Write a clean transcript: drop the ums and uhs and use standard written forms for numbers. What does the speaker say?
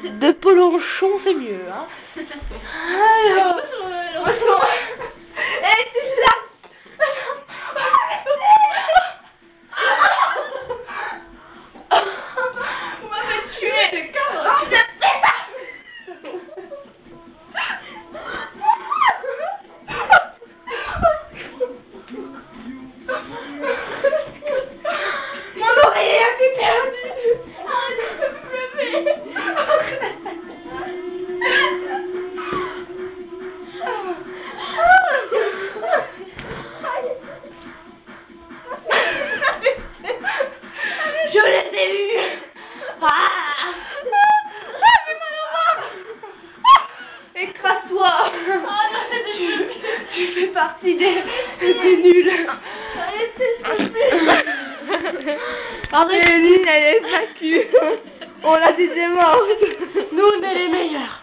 de Polonchon, c'est mieux, hein. Alors... Eh, tu là. Vous m'avez tué, c'est mon oreiller a été perdu. Arrête de pleurer. Je les ai eus. J'ai mal au ventre. Écrase-toi. Tu fais partie des nuls. Arrête, Nul, elle est vaincue. On l'a dit, c'est morte. Nous, on est les meilleurs.